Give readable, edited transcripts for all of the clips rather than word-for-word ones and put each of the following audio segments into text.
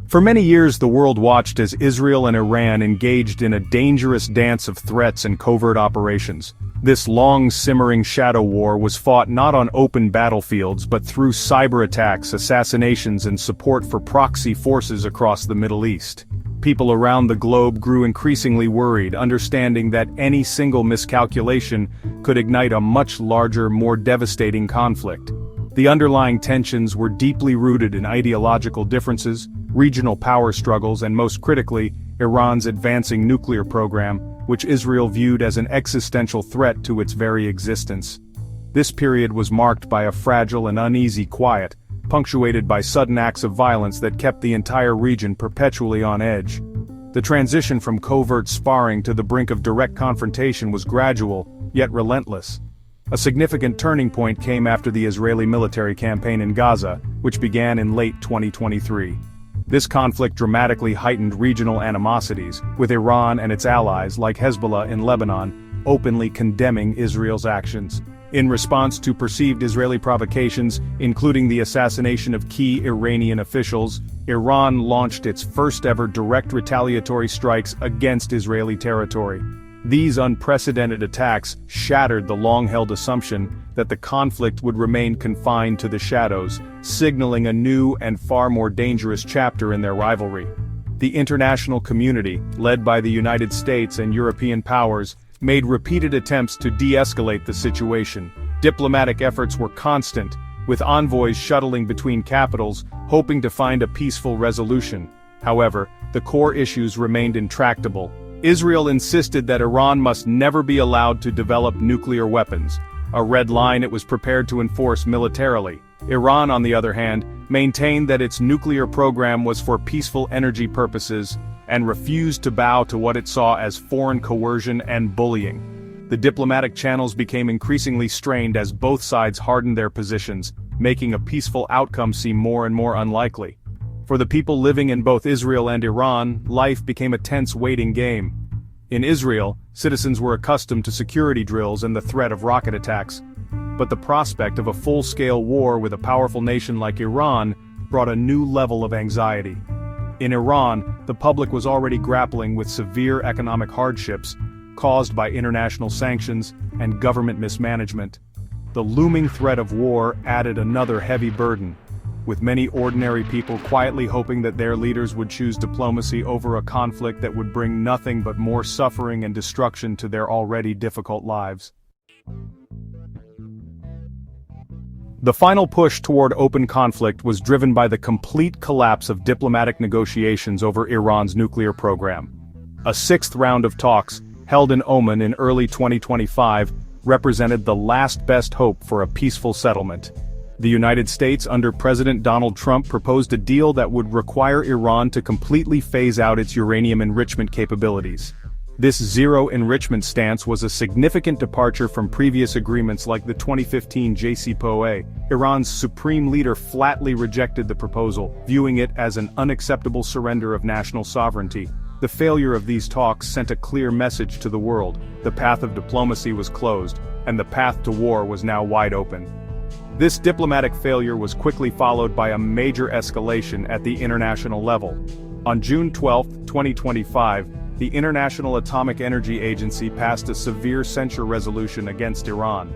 For many years the world watched as Israel and Iran engaged in a dangerous dance of threats and covert operations. This long simmering shadow war was fought not on open battlefields but through cyber attacks, assassinations and support for proxy forces across the Middle East. People around the globe grew increasingly worried, understanding that any single miscalculation could ignite a much larger, more devastating conflict. The underlying tensions were deeply rooted in ideological differences, regional power struggles and most critically, Iran's advancing nuclear program, which Israel viewed as an existential threat to its very existence. This period was marked by a fragile and uneasy quiet, punctuated by sudden acts of violence that kept the entire region perpetually on edge. The transition from covert sparring to the brink of direct confrontation was gradual, yet relentless. A significant turning point came after the Israeli military campaign in Gaza, which began in late 2023. This conflict dramatically heightened regional animosities, with Iran and its allies, like Hezbollah in Lebanon, openly condemning Israel's actions. In response to perceived Israeli provocations, including the assassination of key Iranian officials, Iran launched its first-ever direct retaliatory strikes against Israeli territory. These unprecedented attacks shattered the long-held assumption that the conflict would remain confined to the shadows, signaling a new and far more dangerous chapter in their rivalry. The international community, led by the United States and European powers, made repeated attempts to de-escalate the situation. Diplomatic efforts were constant, with envoys shuttling between capitals, hoping to find a peaceful resolution. However, the core issues remained intractable. Israel insisted that Iran must never be allowed to develop nuclear weapons, a red line it was prepared to enforce militarily. Iran, on the other hand, maintained that its nuclear program was for peaceful energy purposes, and refused to bow to what it saw as foreign coercion and bullying. The diplomatic channels became increasingly strained as both sides hardened their positions, making a peaceful outcome seem more and more unlikely. For the people living in both Israel and Iran, life became a tense waiting game. In Israel, citizens were accustomed to security drills and the threat of rocket attacks. But the prospect of a full-scale war with a powerful nation like Iran brought a new level of anxiety. In Iran, the public was already grappling with severe economic hardships caused by international sanctions and government mismanagement. The looming threat of war added another heavy burden, with many ordinary people quietly hoping that their leaders would choose diplomacy over a conflict that would bring nothing but more suffering and destruction to their already difficult lives. The final push toward open conflict was driven by the complete collapse of diplomatic negotiations over Iran's nuclear program. A sixth round of talks, held in Oman in early 2025, represented the last best hope for a peaceful settlement. The United States under President Donald Trump proposed a deal that would require Iran to completely phase out its uranium enrichment capabilities. This zero-enrichment stance was a significant departure from previous agreements like the 2015 JCPOA. Iran's supreme leader flatly rejected the proposal, viewing it as an unacceptable surrender of national sovereignty. The failure of these talks sent a clear message to the world: the path of diplomacy was closed, and the path to war was now wide open. This diplomatic failure was quickly followed by a major escalation at the international level. On June 12, 2025, the International Atomic Energy Agency passed a severe censure resolution against Iran.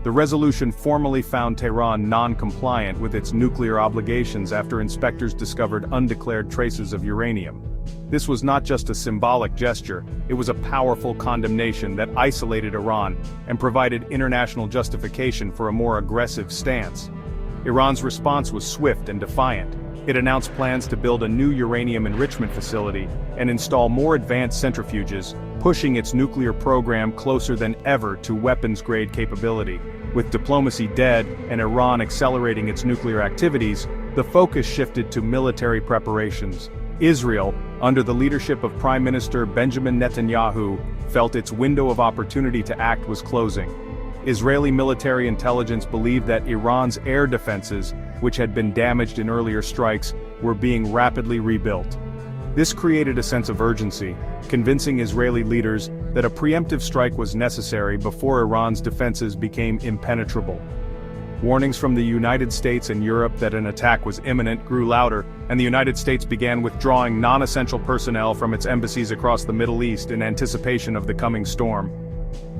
The resolution formally found Tehran non-compliant with its nuclear obligations after inspectors discovered undeclared traces of uranium. This was not just a symbolic gesture, it was a powerful condemnation that isolated Iran and provided international justification for a more aggressive stance. Iran's response was swift and defiant. It announced plans to build a new uranium enrichment facility and install more advanced centrifuges, pushing its nuclear program closer than ever to weapons-grade capability. With diplomacy dead and Iran accelerating its nuclear activities, the focus shifted to military preparations. Israel, under the leadership of Prime Minister Benjamin Netanyahu, felt its window of opportunity to act was closing. Israeli military intelligence believed that Iran's air defenses, which had been damaged in earlier strikes, were being rapidly rebuilt. This created a sense of urgency, convincing Israeli leaders that a preemptive strike was necessary before Iran's defenses became impenetrable. Warnings from the United States and Europe that an attack was imminent grew louder, and the United States began withdrawing non-essential personnel from its embassies across the Middle East in anticipation of the coming storm.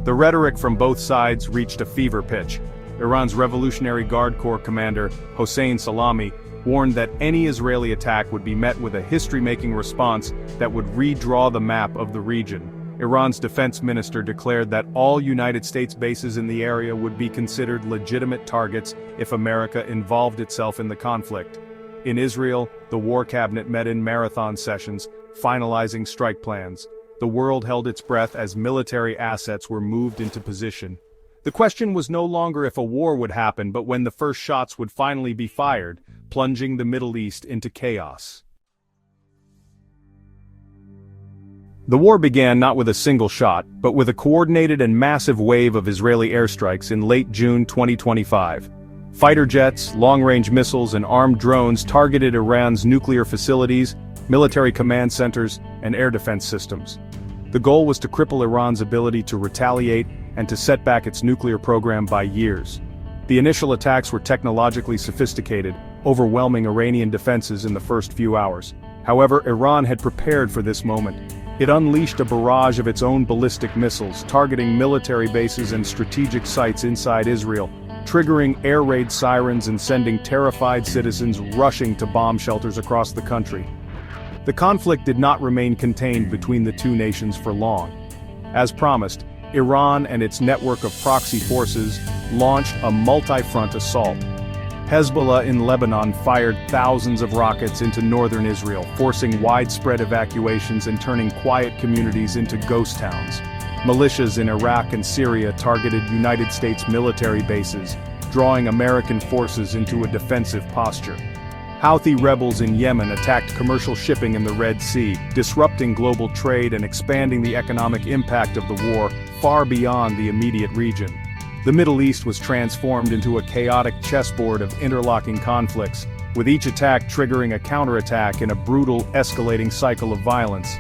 The rhetoric from both sides reached a fever pitch. Iran's Revolutionary Guard Corps commander, Hossein Salami, warned that any Israeli attack would be met with a history-making response that would redraw the map of the region. Iran's defense minister declared that all United States bases in the area would be considered legitimate targets if America involved itself in the conflict. In Israel, the war cabinet met in marathon sessions, finalizing strike plans. The world held its breath as military assets were moved into position. The question was no longer if a war would happen but when the first shots would finally be fired, plunging the Middle East into chaos. The war began not with a single shot, but with a coordinated and massive wave of Israeli airstrikes in late June 2025. Fighter jets, long-range missiles and armed drones targeted Iran's nuclear facilities, military command centers, and air defense systems. The goal was to cripple Iran's ability to retaliate and to set back its nuclear program by years. The initial attacks were technologically sophisticated, overwhelming Iranian defenses in the first few hours. However, Iran had prepared for this moment. It unleashed a barrage of its own ballistic missiles, targeting military bases and strategic sites inside Israel, triggering air raid sirens and sending terrified citizens rushing to bomb shelters across the country. The conflict did not remain contained between the two nations for long. As promised, Iran and its network of proxy forces launched a multi-front assault. Hezbollah in Lebanon fired thousands of rockets into northern Israel, forcing widespread evacuations and turning quiet communities into ghost towns. Militias in Iraq and Syria targeted United States military bases, drawing American forces into a defensive posture. Houthi rebels in Yemen attacked commercial shipping in the Red Sea, disrupting global trade and expanding the economic impact of the war far beyond the immediate region. The Middle East was transformed into a chaotic chessboard of interlocking conflicts, with each attack triggering a counterattack in a brutal, escalating cycle of violence.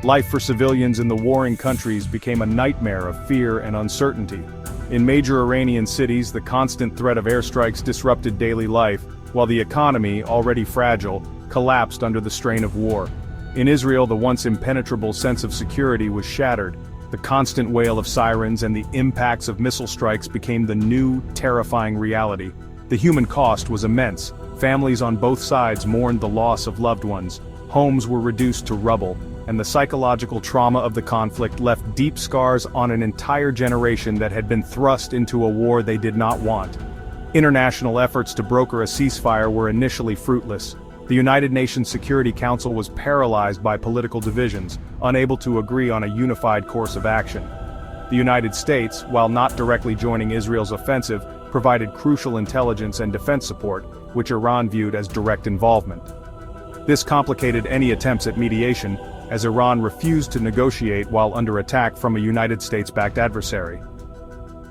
Life for civilians in the warring countries became a nightmare of fear and uncertainty. In major Iranian cities, the constant threat of airstrikes disrupted daily life, while the economy, already fragile, collapsed under the strain of war. In Israel, the once impenetrable sense of security was shattered. The constant wail of sirens and the impacts of missile strikes became the new, terrifying reality. The human cost was immense. Families on both sides mourned the loss of loved ones. Homes were reduced to rubble, and the psychological trauma of the conflict left deep scars on an entire generation that had been thrust into a war they did not want. International efforts to broker a ceasefire were initially fruitless. The United Nations Security Council was paralyzed by political divisions, unable to agree on a unified course of action. The United States, while not directly joining Israel's offensive, provided crucial intelligence and defense support, which Iran viewed as direct involvement. This complicated any attempts at mediation, as Iran refused to negotiate while under attack from a United States-backed adversary.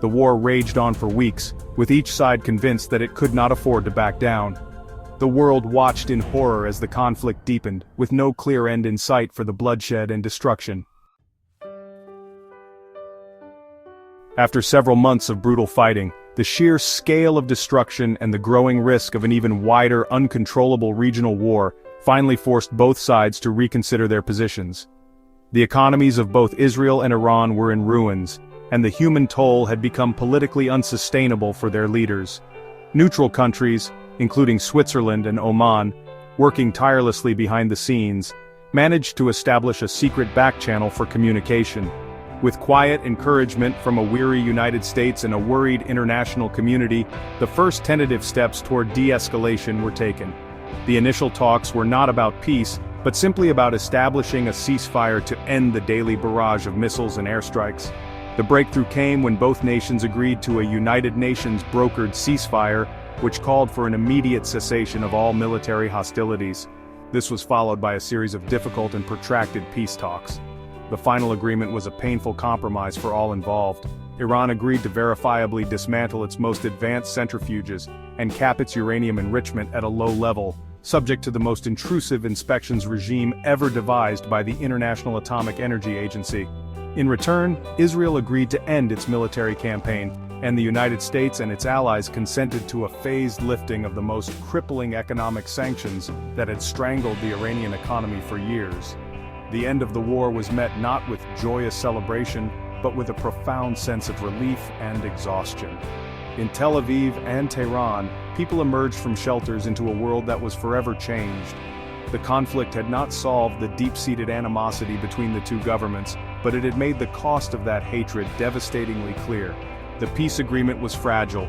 The war raged on for weeks, with each side convinced that it could not afford to back down. The world watched in horror as the conflict deepened, with no clear end in sight for the bloodshed and destruction. After several months of brutal fighting, the sheer scale of destruction and the growing risk of an even wider, uncontrollable regional war finally forced both sides to reconsider their positions. The economies of both Israel and Iran were in ruins, and the human toll had become politically unsustainable for their leaders. Neutral countries, including Switzerland and Oman, working tirelessly behind the scenes, managed to establish a secret back channel for communication. With quiet encouragement from a weary United States and a worried international community, the first tentative steps toward de-escalation were taken. The initial talks were not about peace, but simply about establishing a ceasefire to end the daily barrage of missiles and airstrikes. The breakthrough came when both nations agreed to a United Nations brokered ceasefire, which called for an immediate cessation of all military hostilities. This was followed by a series of difficult and protracted peace talks. The final agreement was a painful compromise for all involved. Iran agreed to verifiably dismantle its most advanced centrifuges and cap its uranium enrichment at a low level, subject to the most intrusive inspections regime ever devised by the International Atomic Energy Agency. In return, Israel agreed to end its military campaign, and the United States and its allies consented to a phased lifting of the most crippling economic sanctions that had strangled the Iranian economy for years. The end of the war was met not with joyous celebration, but with a profound sense of relief and exhaustion. In Tel Aviv and Tehran, people emerged from shelters into a world that was forever changed. The conflict had not solved the deep-seated animosity between the two governments, but it had made the cost of that hatred devastatingly clear. The peace agreement was fragile,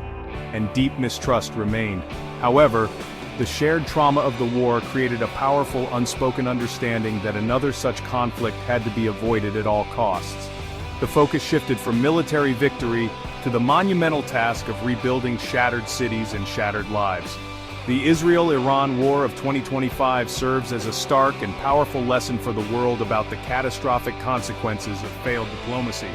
and deep mistrust remained. However, the shared trauma of the war created a powerful unspoken understanding that another such conflict had to be avoided at all costs. The focus shifted from military victory to the monumental task of rebuilding shattered cities and shattered lives. The Israel-Iran War of 2025 serves as a stark and powerful lesson for the world about the catastrophic consequences of failed diplomacy.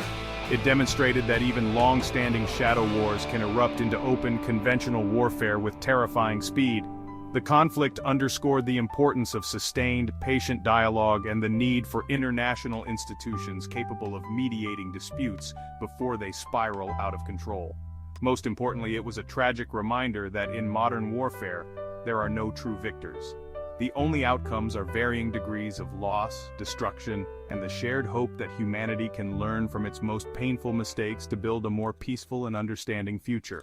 It demonstrated that even long-standing shadow wars can erupt into open, conventional warfare with terrifying speed. The conflict underscored the importance of sustained, patient dialogue and the need for international institutions capable of mediating disputes before they spiral out of control. Most importantly, it was a tragic reminder that in modern warfare, there are no true victors. The only outcomes are varying degrees of loss, destruction, and the shared hope that humanity can learn from its most painful mistakes to build a more peaceful and understanding future.